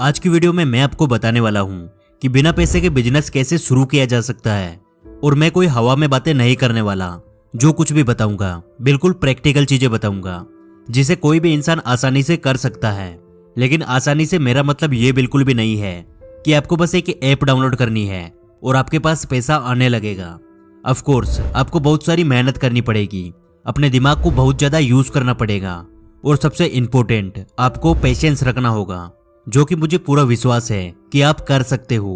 आज की वीडियो में मैं आपको बताने वाला हूँ कि बिना पैसे के बिजनेस कैसे शुरू किया जा सकता है। और मैं कोई हवा में बातें नहीं करने वाला। जो कुछ भी बताऊंगा बिल्कुल प्रैक्टिकल चीजें बताऊंगा जिसे कोई भी इंसान आसानी से कर सकता है। लेकिन आसानी से मेरा मतलब ये बिल्कुल भी नहीं है कि आपको बस एक ऐप डाउनलोड करनी है और आपके पास पैसा आने लगेगा। ऑफ कोर्स आपको बहुत सारी मेहनत करनी पड़ेगी, अपने दिमाग को बहुत ज्यादा यूज करना पड़ेगा और सबसे इंपॉर्टेंट आपको पेशेंस रखना होगा, जो कि मुझे पूरा विश्वास है कि आप कर सकते हो।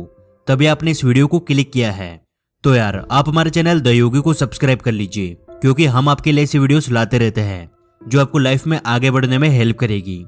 तभी आपने इस वीडियो को क्लिक किया है। तो यार आप हमारे चैनल द योगी को सब्सक्राइब कर लीजिए, क्योंकि हम आपके लिए ऐसी वीडियोस लाते रहते हैं जो आपको लाइफ में आगे बढ़ने में हेल्प करेगी।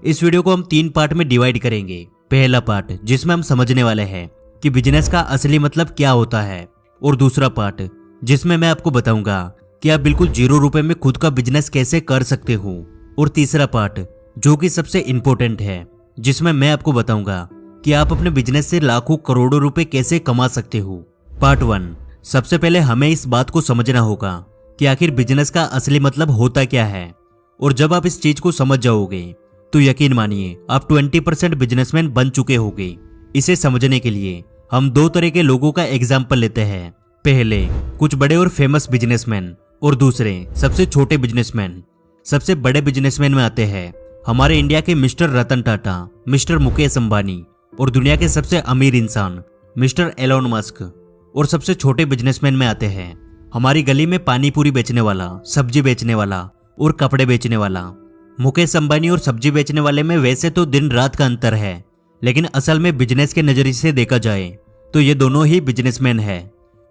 इस वीडियो को हम 3 पार्ट में डिवाइड करेंगे। पहला पार्ट जिसमें हम समझने वाले हैं कि बिजनेस का असली मतलब क्या होता है, और दूसरा पार्ट जिसमें मैं आपको बताऊंगा कि आप बिल्कुल 0 रुपए में खुद का बिजनेस कैसे कर सकते हो, और तीसरा पार्ट जो कि सबसे इंपॉर्टेंट है जिसमें मैं आपको बताऊंगा कि आप अपने बिजनेस से लाखों करोड़ों रुपए कैसे कमा सकते हो। पार्ट 1। सबसे पहले हमें इस बात को समझना होगा कि आखिर बिजनेस का असली मतलब होता क्या है। और जब आप इस चीज को समझ जाओगे तो यकीन मानिए आप 20% बिजनेसमैन बन चुके होंगे। इसे समझने के लिए हम 2 तरह के लोगों का एग्जाम्पल लेते हैं। पहले कुछ बड़े और फेमस बिजनेसमैन, और दूसरे सबसे छोटे बिजनेसमैन। सबसे बड़े बिजनेसमैन में आते हैं हमारे इंडिया के मिस्टर रतन टाटा, मिस्टर मुकेश अंबानी, और दुनिया के सबसे अमीर इंसान मिस्टर एलोन मस्क। और सबसे छोटे बिजनेसमैन में आते हैं हमारी गली में पानी पूरी बेचने वाला, सब्जी बेचने वाला और कपड़े बेचने वाला। मुकेश अंबानी और सब्जी बेचने वाले में वैसे तो दिन रात का अंतर है, लेकिन असल में बिजनेस के नजरिए से देखा जाए तो ये दोनों ही बिजनेसमैन है।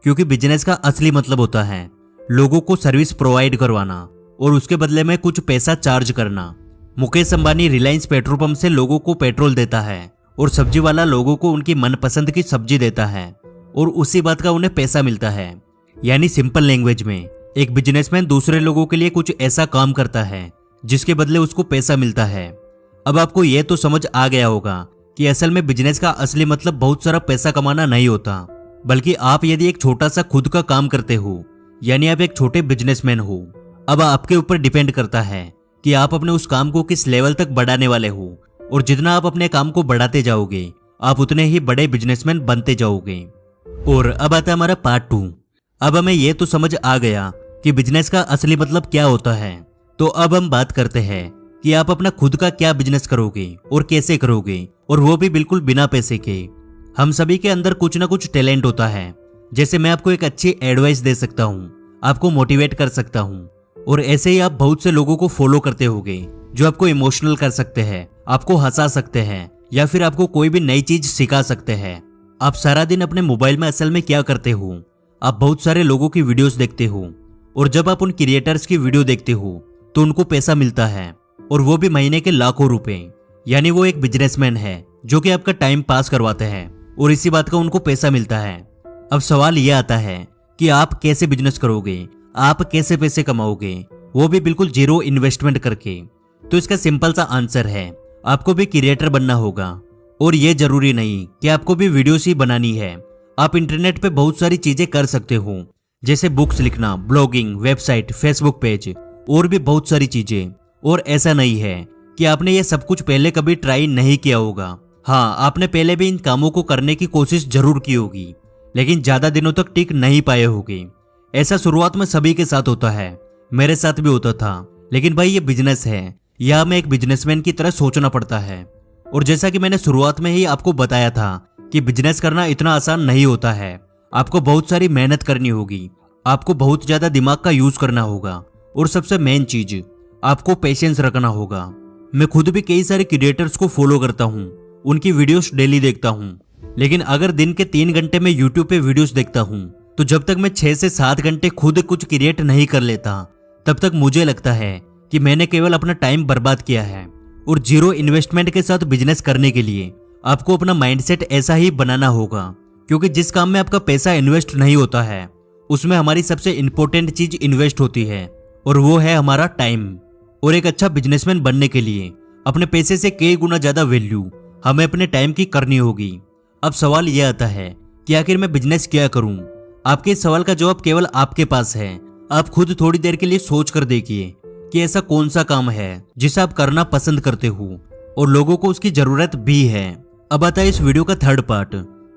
क्योंकि बिजनेस का असली मतलब होता है लोगों को सर्विस प्रोवाइड करवाना और उसके बदले में कुछ पैसा चार्ज करना। मुकेश अंबानी रिलायंस पेट्रोल पंप से लोगों को पेट्रोल देता है और सब्जी वाला लोगों को उनकी मनपसंद की सब्जी देता है और उसी बात का उन्हें पैसा मिलता है। यानी सिंपल लैंग्वेज में एक बिजनेसमैन दूसरे लोगों के लिए कुछ ऐसा काम करता है जिसके बदले उसको पैसा मिलता है। अब आपको यह तो समझ आ गया होगा कि असल में बिजनेस का असली मतलब बहुत सारा पैसा कमाना नहीं होता, बल्कि आप यदि एक छोटा सा खुद का काम करते हो, यानी आप एक छोटे बिजनेसमैन हो। अब आपके ऊपर डिपेंड करता है कि आप अपने उस काम को किस लेवल तक बढ़ाने वाले हो, और जितना आप अपने काम को बढ़ाते जाओगे आप उतने ही बड़े बिजनेसमैन बनते जाओगे। और अब आता है हमारा पार्ट 2। अब हमें यह तो समझ आ गया कि बिजनेस का असली मतलब क्या होता है, तो अब हम बात करते हैं कि आप अपना खुद का क्या बिजनेस करोगे और कैसे करोगे, और वो भी बिल्कुल बिना पैसे के। हम सभी के अंदर कुछ ना कुछ टैलेंट होता है। जैसे मैं आपको एक अच्छी एडवाइस दे सकता हूँ, आपको मोटिवेट कर सकता हूँ, और ऐसे ही आप बहुत से लोगों को फॉलो करते होंगे जो आपको इमोशनल कर सकते हैं, आपको हंसा सकते हैं, या फिर आपको कोई भी नई चीज सिखा सकते हैं। आप सारा दिन अपने मोबाइल में असल में क्या करते हो, आप बहुत सारे लोगों की वीडियोस देखते हो, और जब आप उन क्रिएटर्स की वीडियो देखते हो तो उनको पैसा मिलता है, और वो भी महीने के लाखों रुपए। यानी वो एक बिजनेसमैन है जो कि आपका टाइम पास करवाते हैं और इसी बात का उनको पैसा मिलता है। अब सवाल यह आता है कि आप कैसे बिजनेस करोगे, आप कैसे पैसे कमाओगे, वो भी बिल्कुल 0 इन्वेस्टमेंट करके। तो इसका सिंपल सा आंसर है आपको भी क्रिएटर बनना होगा, और ये जरूरी नहीं कि आपको भी वीडियोस ही बनानी है। आप इंटरनेट पे बहुत सारी चीजें कर सकते हो, जैसे बुक्स लिखना, ब्लॉगिंग, वेबसाइट, फेसबुक पेज, और भी बहुत सारी चीजें। और ऐसा नहीं है कि आपने ये सब कुछ पहले कभी ट्राई नहीं किया होगा। हाँ, आपने पहले भी इन कामों को करने की कोशिश जरूर की होगी, लेकिन ज्यादा दिनों तक टिक नहीं पाए होगे। ऐसा शुरुआत में सभी के साथ होता है, मेरे साथ भी होता था। लेकिन भाई ये बिजनेस है, यह हमें एक बिजनेसमैन की तरह सोचना पड़ता है। और जैसा कि मैंने शुरुआत में ही आपको बताया था कि बिजनेस करना इतना आसान नहीं होता है। आपको बहुत सारी मेहनत करनी होगी, आपको बहुत ज्यादा दिमाग का यूज करना होगा, और सबसे मेन चीज आपको पेशेंस रखना होगा। मैं खुद भी कई सारे क्रिएटर्स को फॉलो करता हूँ, उनकी वीडियोस डेली देखता हूँ। लेकिन अगर दिन के 3 घंटे में यूट्यूब पे वीडियोस देखता हूँ, तो जब तक मैं 6 से 7 घंटे खुद कुछ क्रिएट नहीं कर लेता, तब तक मुझे लगता है कि मैंने केवल अपना टाइम बर्बाद किया है। और 0 इन्वेस्टमेंट के साथ बिजनेस करने के लिए आपको अपना माइंडसेट ऐसा ही बनाना होगा, क्योंकि जिस काम में आपका पैसा इन्वेस्ट नहीं होता है उसमें हमारी सबसे इंपॉर्टेंट चीज इन्वेस्ट होती है, और वो है हमारा टाइम। और एक अच्छा बिजनेसमैन बनने के लिए अपने पैसे से कई गुना ज्यादा वैल्यू हमें अपने टाइम की करनी होगी। अब सवाल यह आता है कि आखिर मैं बिजनेस क्या करूं? आपके इस सवाल का जवाब केवल आपके पास है। आप खुद थोड़ी देर के लिए सोच कर देखिए कि ऐसा कौन सा काम है जिसे आप करना पसंद करते हो और लोगों को उसकी जरूरत भी है। अब आता है इस वीडियो का थर्ड पार्ट,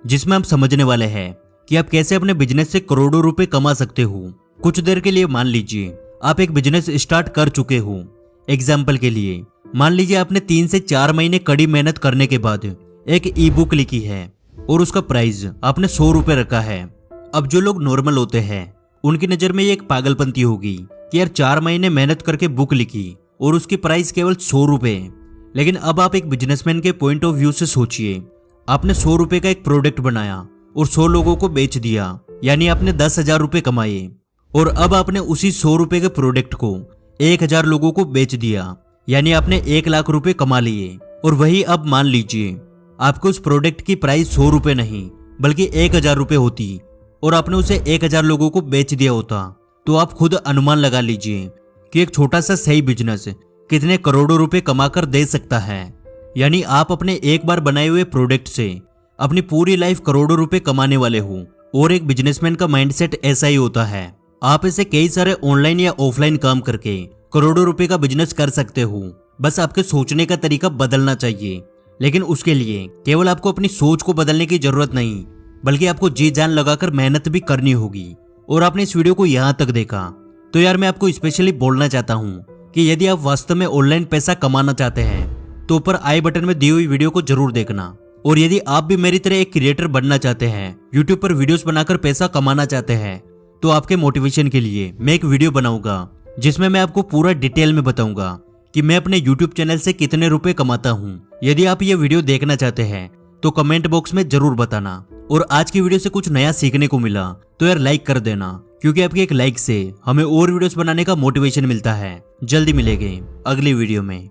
जिसमें हम समझने वाले हैं कि आप कैसे अपने बिजनेस से करोड़ों रुपए कमा सकते हो। कुछ देर के लिए मान लीजिए आप एक बिजनेस स्टार्ट कर चुके हो। एग्जाम्पल के लिए मान लीजिए आपने 3 से 4 महीने कड़ी मेहनत करने के बाद एक ई बुक लिखी है और उसका प्राइस आपने 100 रुपए रखा है। अब जो लोग नॉर्मल होते हैं उनकी नजर में ये एक पागलपंती होगी कि यार 4 महीने मेहनत करके बुक लिखी और उसकी प्राइस केवल 100 रुपए। लेकिन अब आप एक बिजनेसमैन के पॉइंट ऑफ व्यू से सोचिए, आपने 100 रुपए का एक प्रोडक्ट बनाया और 100 लोगों को बेच दिया, यानी आपने 10,000 रुपए कमाए। और अब आपने उसी 100 रुपए के प्रोडक्ट को 1,000 लोगों को बेच दिया, यानी आपने 1 लाख रुपए कमा लिए। और वही अब मान लीजिए आपको उस प्रोडक्ट की प्राइस 100 रुपए नहीं बल्कि 1,000 रुपए होती और आपने उसे 1,000 लोगों को बेच दिया होता, तो आप खुद अनुमान लगा लीजिए कि एक छोटा सा सही बिजनेस कितने करोड़ों रुपए कमाकर दे सकता है। यानी आप अपने एक बार बनाए हुए प्रोडक्ट से अपनी पूरी लाइफ करोड़ों रुपए कमाने वाले हो। और एक बिजनेसमैन का माइंडसेट ऐसा ही होता है। आप ऐसे कई सारे ऑनलाइन या ऑफलाइन काम करके करोड़ों रुपए का बिजनेस कर सकते हो। बस आपके सोचने का तरीका बदलना चाहिए। लेकिन उसके लिए केवल आपको अपनी सोच को बदलने की जरूरत नहीं, बल्कि आपको जी जान लगाकर मेहनत भी करनी होगी। और आपने इस वीडियो को यहाँ तक देखा तो यार मैं आपको स्पेशली बोलना चाहता हूँ कि यदि आप वास्तव में ऑनलाइन पैसा कमाना चाहते हैं तो ऊपर आई बटन में दी हुई वीडियो को जरूर देखना। और यदि आप भी मेरी तरह एक क्रिएटर बनना चाहते हैं, यूट्यूब पर वीडियोस बनाकर पैसा कमाना चाहते हैं, तो आपके मोटिवेशन के लिए मैं एक वीडियो बनाऊंगा जिसमें मैं आपको पूरा डिटेल में बताऊंगा कि मैं अपने यूट्यूब चैनल से कितने रुपए कमाता हूँ। यदि आप ये वीडियो देखना चाहते हैं तो कमेंट बॉक्स में जरूर बताना। और आज की वीडियो से कुछ नया सीखने को मिला तो यार लाइक कर देना, क्योंकि आपके एक लाइक से हमें और वीडियोस बनाने का मोटिवेशन मिलता है। जल्दी मिलेंगे अगली वीडियो में।